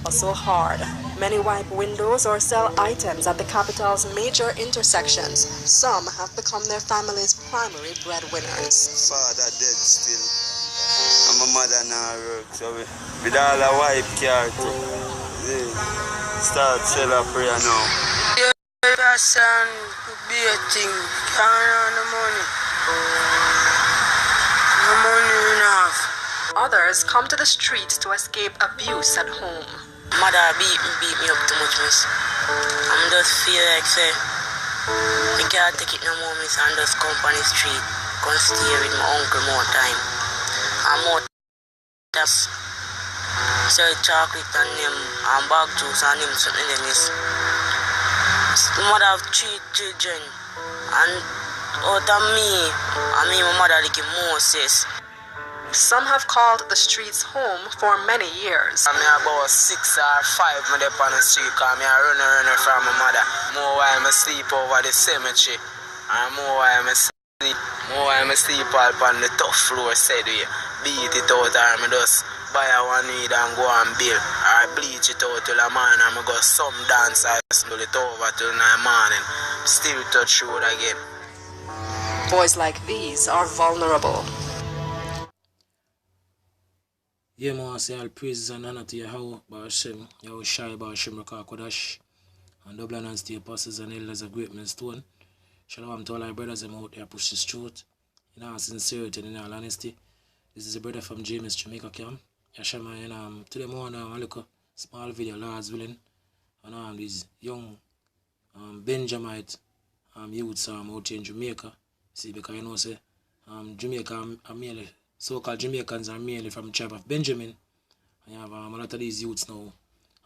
hustle hard. Many wipe windows or sell items at the capital's major intersections. Some have become their family's primary breadwinners. Father dead still, and my mother now work, so with all a wipe car too. Start sell a prayer now. Your son could be a thing, can't earn the money. No money enough. Others come to the streets to escape abuse at home. Mother beat me up too much, miss. I'm just feel like, say, I can't take it no more, miss, and just come on the street, come stay with my uncle more time. And more that's sell chocolate and them, and bag juice and them something like this. Mother have 3 children, and out of me, I mean my mother like Moses. Some have called the streets home for many years. I'm about 6 or 5 when they on the street, because I run from my mother. More while I sleep over the cemetery, and more while I sleep up on the tough floor, said we beat it out, or I just buy one weed and go and build, or bleach it out till the morning, and I go some dance, I smell it over till the morning, still touch road again. Boys like these are vulnerable. Yeah, man, I say all praises and honor to Yahweh, Hashem, Yahweh Shai, Hashem, Rakah Kodash, and double and to the apostles and elders of great millstone. Shalom to all our brothers and out there push this truth in all sincerity and in all honesty. This is a brother from James, Jamaica camp. Yashama, and today morning I look a small video, Lord's willing, and these young Benjamite youths out here in Jamaica. See, because you know, say, Jamaica are mainly, so-called Jamaicans are mainly from the tribe of Benjamin. And you have a lot of these youths now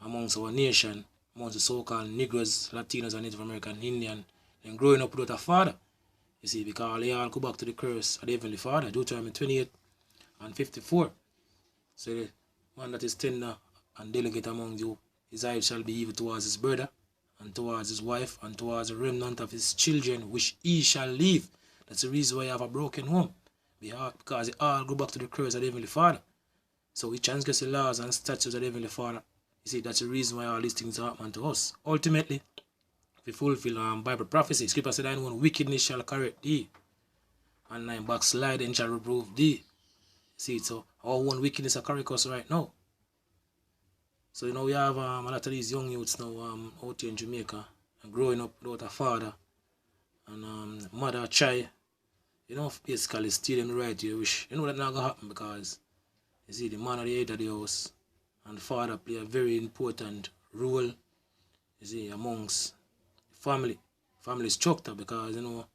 amongst our nation, amongst the so-called Negroes, Latinos, and Native American, Indian, and growing up without a father. You see, because they all go back to the curse of the Heavenly Father, Deuteronomy 28 and 54. So the man that is tender and delicate among you, his eyes shall be evil towards his brother, and towards his wife, and towards the remnant of his children, which he shall leave. That's the reason why you have a broken home. Because they all go back to the curse of the Heavenly Father. So we transgress the laws and statutes of the Heavenly Father. You see, that's the reason why all these things happen to us. Ultimately, if we fulfill Bible prophecy, Scripture said, "And one wickedness shall correct thee, and thine backsliding shall reprove thee." See, so our one wickedness are correct us right now. So you know we have a lot of these young youths now out here in Jamaica and growing up without a father and mother try. You know, basically steal them right here, which you know that not gonna happen because you see the man at the head of the house and the father play a very important role, you see, amongst family structure, because you know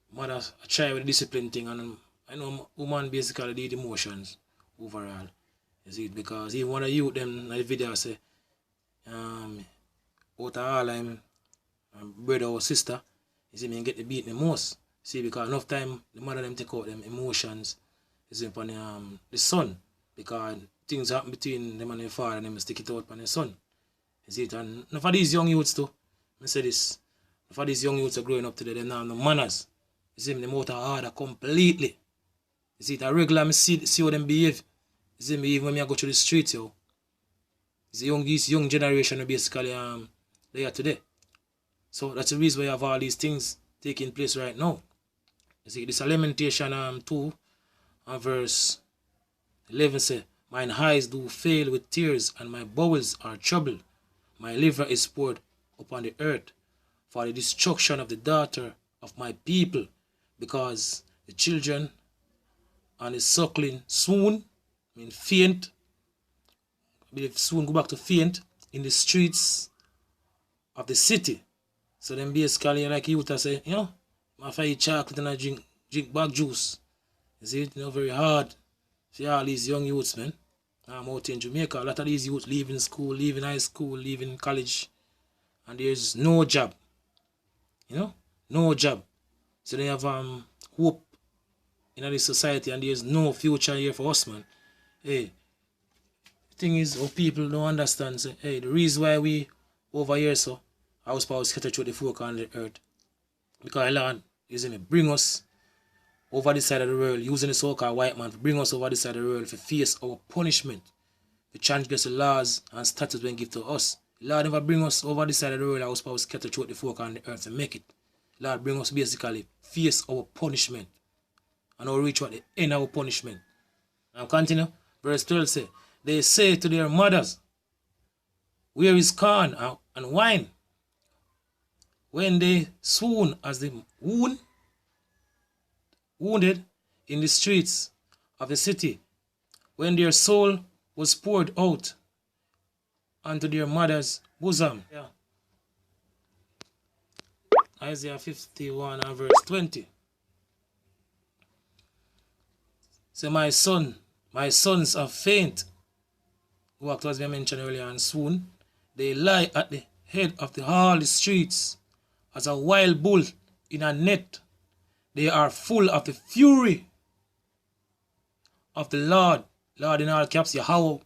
mother try with the discipline thing, and I know woman basically did emotions overall. You see, because even one of you them in the video say out of all them brother or sister, you see me get the beat the most. See, because enough time the mother them take out them emotions is upon the son, because things happen between them and their father and them stick it out upon the son. You see it, and enough of these young youths too, I say this, enough of these young youths are growing up today, they don't have no manners. You see me, them out of order completely. You see it, I regularly see how them behave. You see me, even when I go through the streets, yo. This young generation are basically they are today. So that's the reason why you have all these things taking place right now. You see, this Lamentation 2 and verse 11 say, "Mine eyes do fail with tears, and my bowels are troubled. My liver is poured upon the earth for the destruction of the daughter of my people, because the children and the suckling soon, faint, I believe soon go back to faint in the streets of the city." So then basically, like you would say, you know, if I eat chocolate and I drink bag juice, you see, you know, very hard for all these young youths, man. I'm out in Jamaica, a lot of these youths leaving school, leaving high school, leaving college, and there's no job, you know, no job. So they have hope in this society, and there's no future here for us, man. Hey, the thing is, how people don't understand, say, hey, the reason why we over here, so, house power scattered through the four corners of the earth, because Lord, you see me, bring us over this side of the world, using the so-called white man to bring us over this side of the world to face our punishment, to transgress the laws and statutes when given to us. Lord never bring us over the side of the world. I was supposed to scatter throughout the folk on the earth and make it. Lord bring us basically face our punishment. And now reach what the end of our punishment. Now continue. Verse 12 say, they say to their mothers, where is corn and wine? When they swoon as the wounded in the streets of the city, when their soul was poured out unto their mother's bosom. Yeah. Isaiah 51 and verse 20. Say, my sons are faint, walked as we mentioned earlier, and swoon. They lie at the head of all the streets as a wild bull in a net. They are full of the fury of the Lord. Lord in all caps, Yahweh,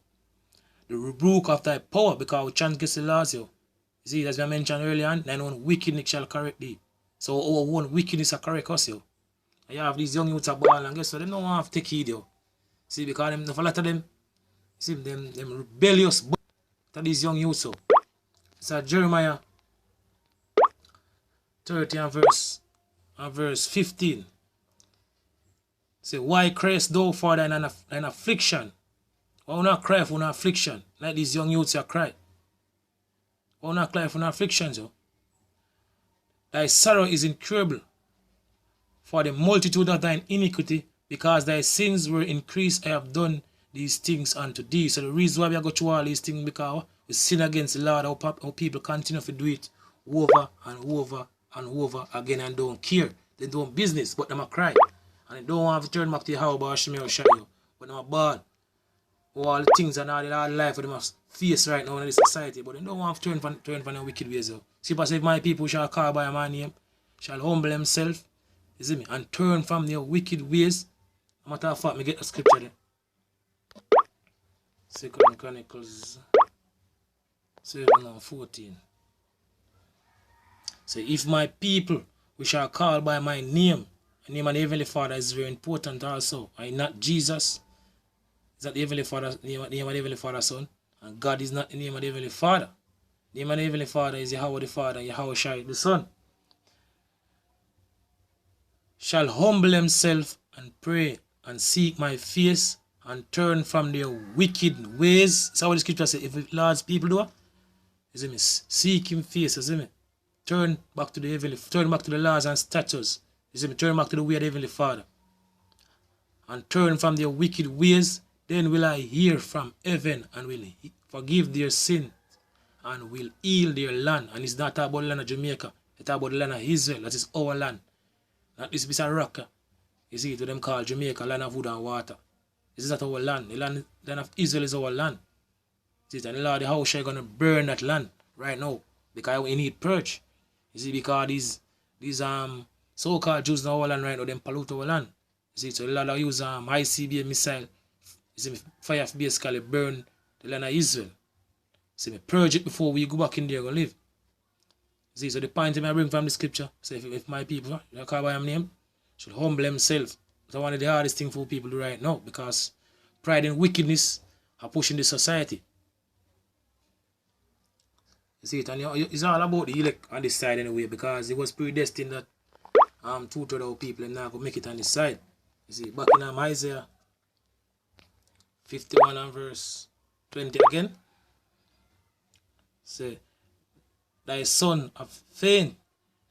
the rebuke of thy power, because we transgress the laws. You see, as we mentioned earlier on, thine own wickedness shall correct thee. So our own wickedness shall correct us. You. And you have these young youths at ball, and guess what? They don't want to take heed. You. See, because them, a lot of them, see, them rebellious, to these young youths. So. It's at Jeremiah 30 and verse 15. Say, why criest thou for thine affliction? Why not cry for an affliction? Like these young youths are cry. Why not cry for an affliction, so? Thy sorrow is incurable for the multitude of thine iniquity, because thy sins were increased. I have done these things unto thee. So the reason why we are going through all these things, because we sin against the Lord. Our people continue to do it over and over and over again and don't care. They don't business, but them a cry. And they don't have to turn back to the house, but Shemir will show you. But them a bad. All the things and all the hard life that they must face right now in this society. But they don't want to turn from their wicked ways. See, but if my people shall call by my name, shall humble themselves, you see me, and turn from their wicked ways. Matter of fact, me get the scripture there. 2 Chronicles 7:14. So if my people, we shall call by my name, the name of the Heavenly Father is very important also. And not Jesus. Is that the Heavenly Father, name of the Heavenly Father, Son? And God is not the name of the Heavenly Father. The name of the Heavenly Father is Yahweh the Father, Yahweh Shai the Son. Shall humble themselves and pray and seek my face and turn from their wicked ways. That's what the scripture says. If Lord's people do, you see me, seek him face, you see me. Turn back to the heavenly, turn back to the laws and statutes. You see me, turn back to the way of the Heavenly Father. And turn from their wicked ways, then will I hear from heaven and will forgive their sin and will heal their land. And it's not about the land of Jamaica. It's about the land of Israel. That is our land. Not this piece of rock. You see, to them called Jamaica, land of wood and water. This is not our land. The land of Israel is our land. See, and the Lord, the house, are going to burn that land right now. Because we need purge. You see, because these so-called Jews in our land right now, them pollute our land. You see, so the Lord use ICBM missile. You see, fire basically burn the land of Israel. See, me purge it before we go back in there and live. See, so the point I bring from the scripture, say if my people, you call by my name, should humble themselves. That's one of the hardest things for people to do right now, because pride and wickedness are pushing the society. You see it, and it's all about the elect on this side anyway, because it was predestined that 2/3 of our people are now going to make it on this side. You see, back in Isaiah 51 and verse 20 again, say, thy son of faint,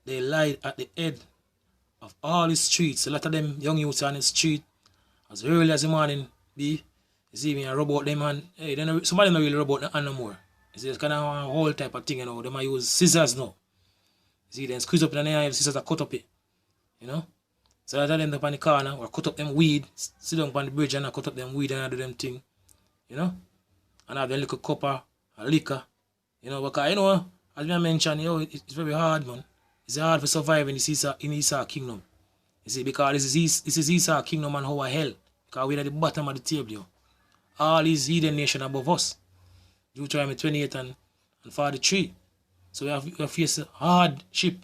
they lie at the head of all the streets. A lot of them young youths on the street as early as the morning be. You see me, I rub out them, and hey, then somebody don't really rub out the hand no more. You see, it's kind of a whole type of thing, you know. They might use scissors now. You see, then squeeze up in the eye, scissors are cut up it. You know? So I tell them up on the corner, or cut up them weed, sit down on the bridge and I cut up them weed and I do them thing. You know? And I have them little copper, a liquor. You know, because, you know, as I mentioned, you know, it's very hard, man. It's hard for surviving in Esau kingdom. You see, because this is Esau kingdom and our hell. Because we're at the bottom of the table, yo. All these heathen nations above us. Deuteronomy 28 and 43. So we have faced hardship.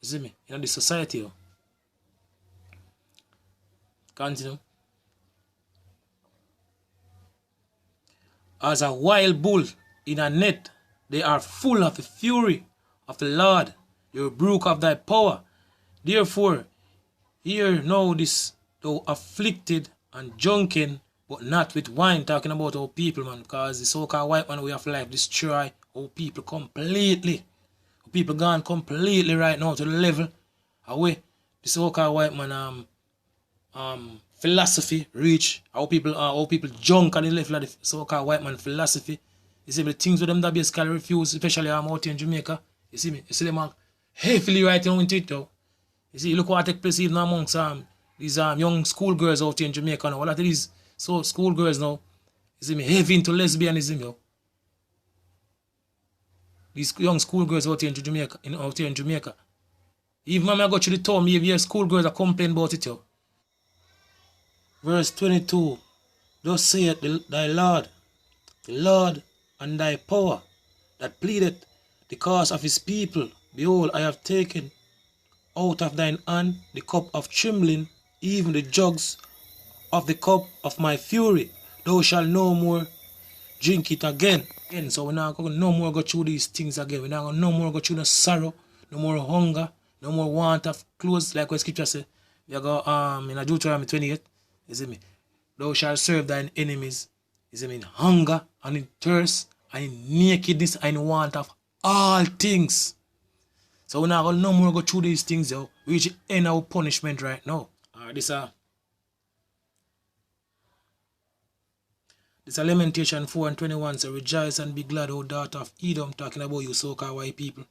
You see me? In this society, yo. Continue. as a wild bull in a net. They are full of the fury of the Lord, the rebuke of thy power. Therefore, hear now this, thou afflicted and drunken, but not with wine. Talking about our people, man, because the so-called white man way of life destroy our people completely. Our people gone completely right now to the level away the so-called white man philosophy reach. Our people junk at the level of the so-called white man philosophy. You see the things with them that basically refuse, especially out here in Jamaica. You see me? You see them all heavily writing on Twitter. You see, look what take place even amongst these young schoolgirls out here in Jamaica now. What are these schoolgirls now? You see me? Heavy into lesbianism, yo. These young schoolgirls out here in Jamaica. Even when I go to the town, me hear schoolgirls are complaining about it, yo. Verse 22. Thus saith thy Lord, the Lord and thy power, that pleadeth the cause of his people. Behold, I have taken out of thine hand the cup of trembling, even the jugs of the cup of my fury. Thou shalt no more drink it again. So we're not going to no more go through these things again. We're not going to no more go through no sorrow, no more hunger, no more want of clothes, like what scripture say. We go in Deuteronomy 28, you see me? Thou shalt serve thine enemies, you see me, in hunger and in thirst and in nakedness and in want of all things. So we're not going to no more go through these things, yo. We reach the end of our punishment right now. This a Lamentation 4:21 says, rejoice and be glad, O daughter of Edom, talking about you so-called white people.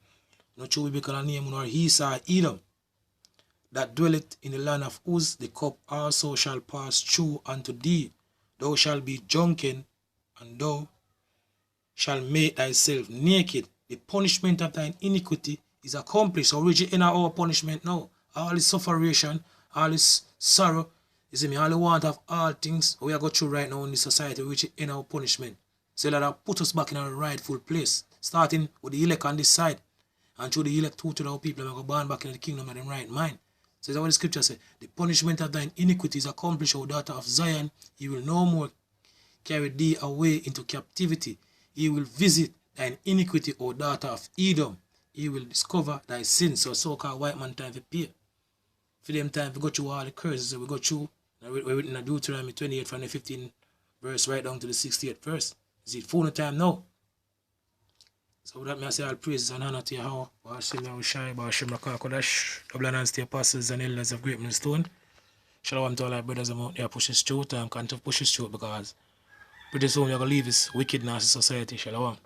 Not sure we become a name nor Esau Edom, that dwelleth in the land of Uz, the cup also shall pass through unto thee. Thou shalt be drunken, and thou shalt make thyself naked. The punishment of thine iniquity is accomplished. So reach the end of our punishment now. All this sufferation, all this sorrow, you see me, all the want of all things we are going through right now in this society, which is in our punishment. So that put us back in our rightful place. Starting with the elect on this side. And through the elect to our people, and we go born back in the kingdom of the right mind. So that's what the scripture says. The punishment of thine iniquity is accomplished, O daughter of Zion. He will no more carry thee away into captivity. He will visit thine iniquity, O daughter of Edom. He will discover thy sins. So-called white man time to pay. For them time we go through all the curses that we go through. We're written in Deuteronomy 28 from the 15th verse right down to the 68th verse. Is it full time now? So with that, I say all praises and honor to Yahweh. Ba'ashim Yahushai, Ba'ashim Rakakodash, double honors to apostles and elders of great millstone. Shalom to all our brothers and out there pushing through time, can't push us through because pretty soon we're going to leave this wicked nasty society. Shalom.